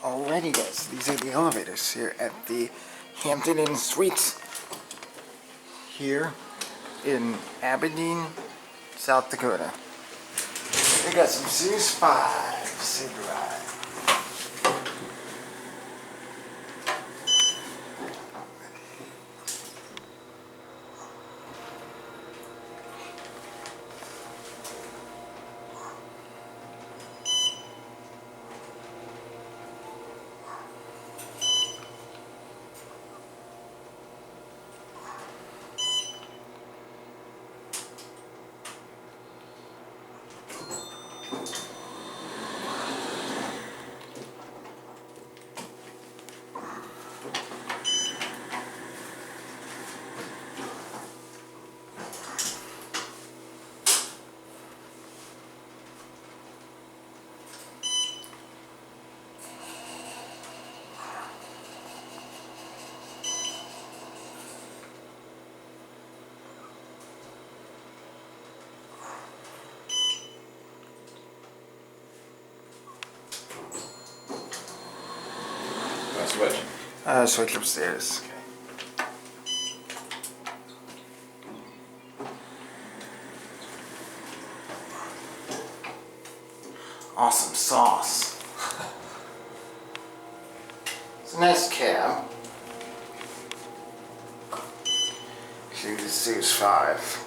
Alrighty guys, these are the elevators here at the Hampton Inn Suites here in Aberdeen, South Dakota. We got some Series 5 cigarette. Switch? Switch upstairs. Okay. Awesome sauce. It's a nice cab. See the Series 5.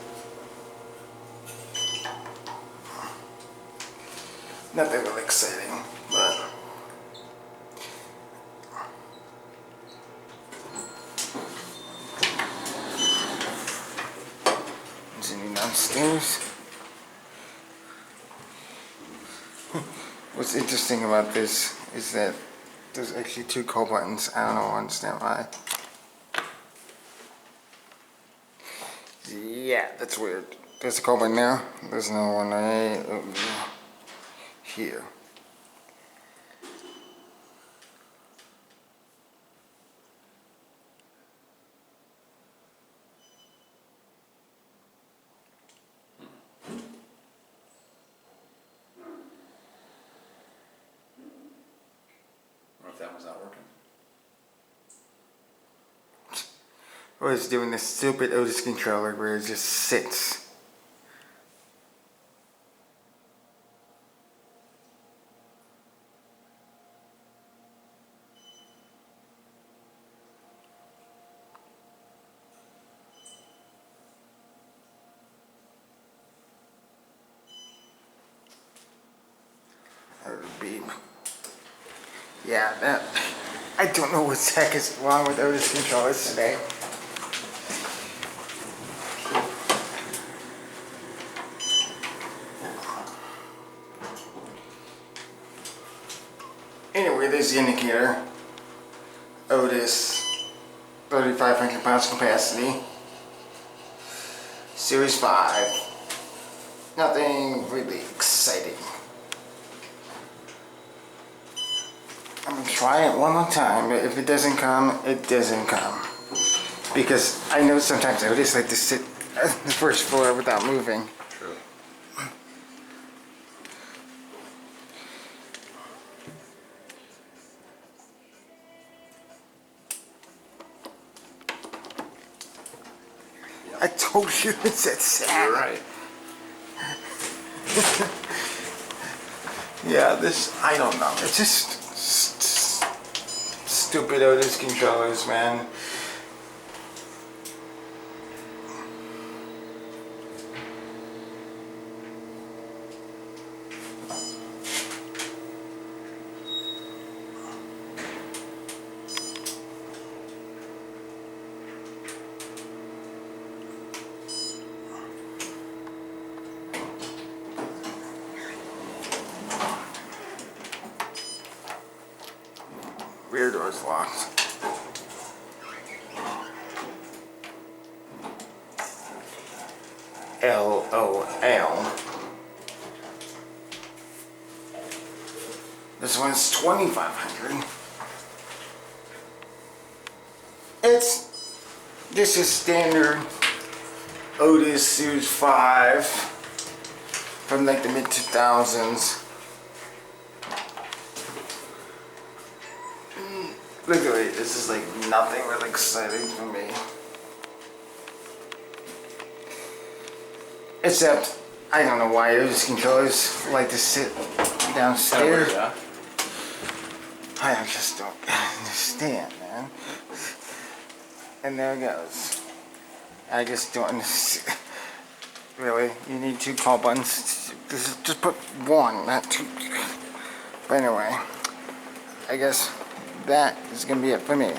Nothing really exciting, but downstairs. What's interesting about this is that there's actually two call buttons. I don't understand why. Yeah, that's weird. There's a call button there. There's no one right here. That was not working. Or it's doing this stupid Otis controller where it just sits. Beep. Yeah, that, I don't know what the heck is wrong with Otis controllers today. Anyway, there's the indicator. Otis, 3,500 pounds capacity. Series 5. Nothing really exciting. I'm gonna try it one more time, but if it doesn't come, it doesn't come. Because I know sometimes I would just like to sit on the first floor without moving. True. I told you it's that sad. You're right. Yeah, this, I don't know. It's just stupid Otis controllers, man. Rear door's locked. LOL. This one's 2,500. This is standard Otis Series 5 from like the mid 2000s. Literally, this is like nothing really exciting for me. Except, I don't know why those controllers like to sit downstairs. Yeah. I just don't understand, man. And there it goes. I just don't understand. Really, you need 2 call buttons. Just put 1, not 2. But anyway, I guess that is gonna be it for me.